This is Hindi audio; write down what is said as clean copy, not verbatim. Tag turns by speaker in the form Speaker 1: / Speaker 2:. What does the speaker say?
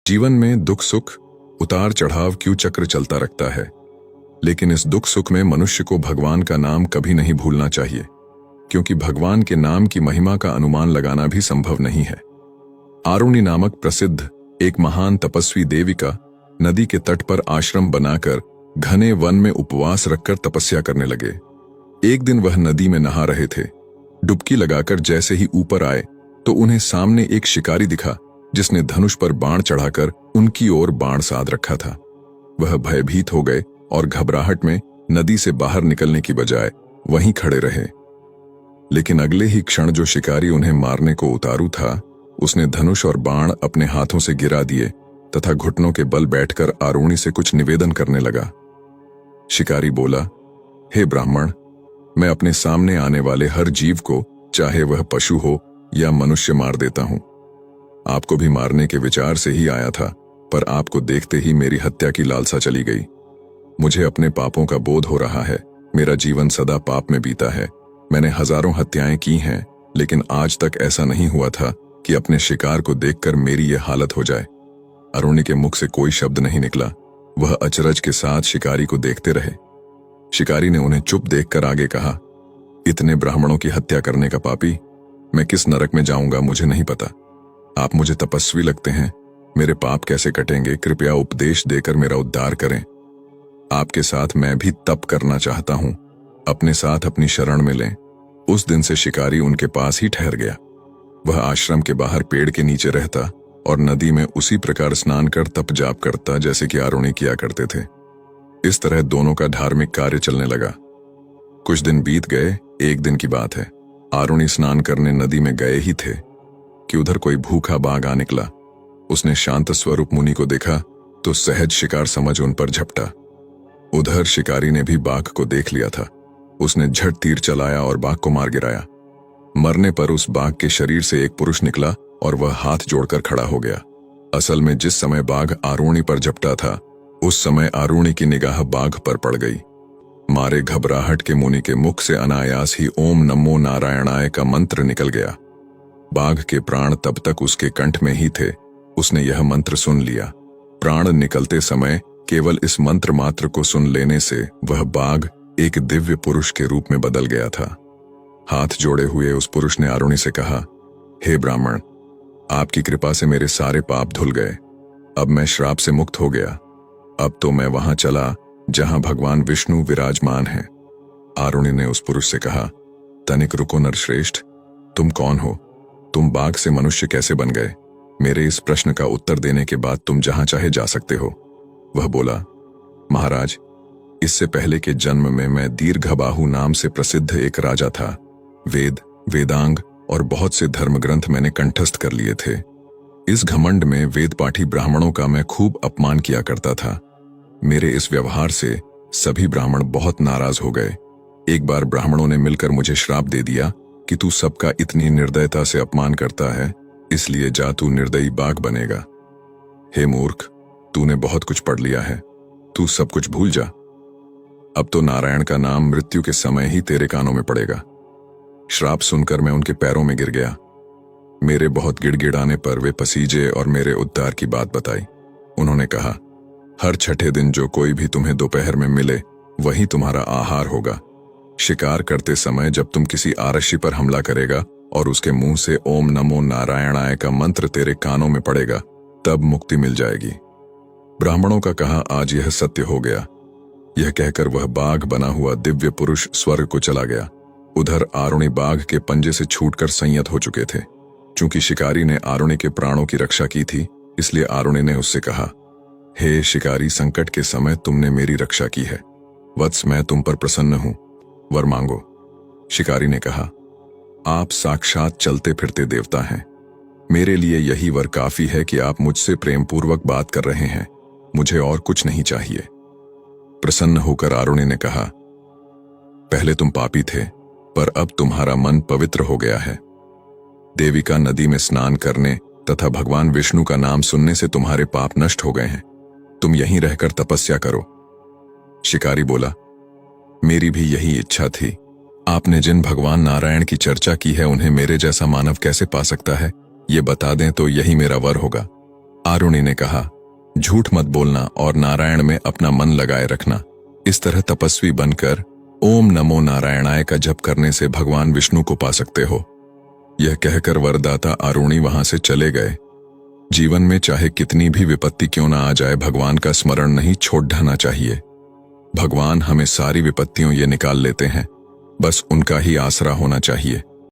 Speaker 1: जीवन में दुख सुख उतार चढ़ाव क्यों चक्र चलता रखता है, लेकिन इस दुख सुख में मनुष्य को भगवान का नाम कभी नहीं भूलना चाहिए, क्योंकि भगवान के नाम की महिमा का अनुमान लगाना भी संभव नहीं है। आरुणि नामक प्रसिद्ध एक महान तपस्वी देविका नदी के तट पर आश्रम बनाकर घने वन में उपवास रखकर तपस्या करने लगे। एक दिन वह नदी में नहा रहे थे। डुबकी लगाकर जैसे ही ऊपर आए तो उन्हें सामने एक शिकारी दिखा, जिसने धनुष पर बाण चढ़ाकर उनकी ओर बाण साध रखा था। वह भयभीत हो गए और घबराहट में नदी से बाहर निकलने की बजाय वहीं खड़े रहे। लेकिन अगले ही क्षण जो शिकारी उन्हें मारने को उतारू था, उसने धनुष और बाण अपने हाथों से गिरा दिए तथा घुटनों के बल बैठकर आरुणि से कुछ निवेदन करने लगा। शिकारी बोला, हे ब्राह्मण, मैं अपने सामने आने वाले हर जीव को, चाहे वह पशु हो या मनुष्य, मार देता हूं। आपको भी मारने के विचार से ही आया था, पर आपको देखते ही मेरी हत्या की लालसा चली गई। मुझे अपने पापों का बोध हो रहा है। मेरा जीवन सदा पाप में बीता है। मैंने हजारों हत्याएं की हैं, लेकिन आज तक ऐसा नहीं हुआ था कि अपने शिकार को देखकर मेरी यह हालत हो जाए। आरुणि के मुख से कोई शब्द नहीं निकला। वह अचरज के साथ शिकारी को देखते रहे। शिकारी ने उन्हें चुप देखकर आगे कहा, इतने ब्राह्मणों की हत्या करने का पापी, मैं किस नरक में जाऊंगा मुझे नहीं पता। आप मुझे तपस्वी लगते हैं। मेरे पाप कैसे कटेंगे? कृपया उपदेश देकर मेरा उद्धार करें। आपके साथ मैं भी तप करना चाहता हूं। अपने साथ अपनी शरण में लें। उस दिन से शिकारी उनके पास ही ठहर गया। वह आश्रम के बाहर पेड़ के नीचे रहता और नदी में उसी प्रकार स्नान कर तप जाप करता जैसे कि आरुणि किया करते थे। इस तरह दोनों का धार्मिक कार्य चलने लगा। कुछ दिन बीत गए। एक दिन की बात है, आरुणि स्नान करने नदी में गए ही थे कि उधर कोई भूखा बाघ आ निकला। उसने शांत स्वरूप मुनि को देखा तो सहज शिकार समझ उन पर झपटा। उधर शिकारी ने भी बाघ को देख लिया था। उसने झट तीर चलाया और बाघ को मार गिराया। मरने पर उस बाघ के शरीर से एक पुरुष निकला और वह हाथ जोड़कर खड़ा हो गया। असल में जिस समय बाघ आरुणि पर झपटा था, उस समय आरुणि की निगाह बाघ पर पड़ गई। मारे घबराहट के मुनि के मुख से अनायास ही ओम नमो नारायणाय का मंत्र निकल गया। बाघ के प्राण तब तक उसके कंठ में ही थे। उसने यह मंत्र सुन लिया। प्राण निकलते समय केवल इस मंत्र मात्र को सुन लेने से वह बाघ एक दिव्य पुरुष के रूप में बदल गया था। हाथ जोड़े हुए उस पुरुष ने आरुणि से कहा, हे ब्राह्मण, आपकी कृपा से मेरे सारे पाप धुल गए। अब मैं श्राप से मुक्त हो गया। अब तो मैं वहां चला जहां भगवान विष्णु विराजमान हैं। आरुणि ने उस पुरुष से कहा, तनिक रुको नरश्रेष्ठ, तुम कौन हो? तुम बाघ से मनुष्य कैसे बन गए? मेरे इस प्रश्न का उत्तर देने के बाद तुम जहां चाहे जा सकते हो। वह बोला, महाराज, इससे पहले के जन्म में मैं दीर्घबाहु नाम से प्रसिद्ध एक राजा था। वेद, वेदांग और बहुत से धर्म ग्रंथ मैंने कंठस्थ कर लिए थे। इस घमंड में वेद पाठी ब्राह्मणों का मैं खूब अपमान किया करता था। मेरे इस व्यवहार से सभी ब्राह्मण बहुत नाराज हो गए। एक बार ब्राह्मणों ने मिलकर मुझे श्राप दे दिया कि तू सबका इतनी निर्दयता से अपमान करता है, इसलिए जा तू निर्दयी बाघ बनेगा। हे मूर्ख, तूने बहुत कुछ पढ़ लिया है, तू सब कुछ भूल जा। अब तो नारायण का नाम मृत्यु के समय ही तेरे कानों में पड़ेगा। श्राप सुनकर मैं उनके पैरों में गिर गया। मेरे बहुत गिड़गिड़ाने पर वे पसीजे और मेरे उद्धार की बात बताई। उन्होंने कहा, हर छठे दिन जो कोई भी तुम्हें दोपहर में मिले वही तुम्हारा आहार होगा। शिकार करते समय जब तुम किसी आरक्षी पर हमला करेगा और उसके मुंह से ओम नमो नारायणाय का मंत्र तेरे कानों में पड़ेगा, तब मुक्ति मिल जाएगी। ब्राह्मणों का कहा आज यह सत्य हो गया। यह कहकर वह बाघ बना हुआ दिव्य पुरुष स्वर्ग को चला गया। उधर आरुणि बाघ के पंजे से छूटकर संयत हो चुके थे। चूंकि शिकारी ने आरुणि के प्राणों की रक्षा की थी, इसलिए आरुणि ने उससे कहा, हे शिकारी, संकट के समय तुमने मेरी रक्षा की है। वत्स, मैं तुम पर प्रसन्न हूं, वर मांगो। शिकारी ने कहा, आप साक्षात चलते फिरते देवता हैं। मेरे लिए यही वर काफी है कि आप मुझसे प्रेमपूर्वक बात कर रहे हैं। मुझे और कुछ नहीं चाहिए। प्रसन्न होकर आरुणि ने कहा, पहले तुम पापी थे, पर अब तुम्हारा मन पवित्र हो गया है। देविका नदी में स्नान करने तथा भगवान विष्णु का नाम सुनने से तुम्हारे पाप नष्ट हो गए हैं। तुम यहीं रहकर तपस्या करो। शिकारी बोला, मेरी भी यही इच्छा थी। आपने जिन भगवान नारायण की चर्चा की है, उन्हें मेरे जैसा मानव कैसे पा सकता है? ये बता दें तो यही मेरा वर होगा। आरुणि ने कहा, झूठ मत बोलना और नारायण में अपना मन लगाए रखना। इस तरह तपस्वी बनकर ओम नमो नारायणाय का जप करने से भगवान विष्णु को पा सकते हो। यह कहकर वरदाता आरुणि वहां से चले गए। जीवन में चाहे कितनी भी विपत्ति क्यों ना आ जाए, भगवान का स्मरण नहीं छोड़ ढाना चाहिए। भगवान हमें सारी विपत्तियों ये निकाल लेते हैं, बस उनका ही आसरा होना चाहिए।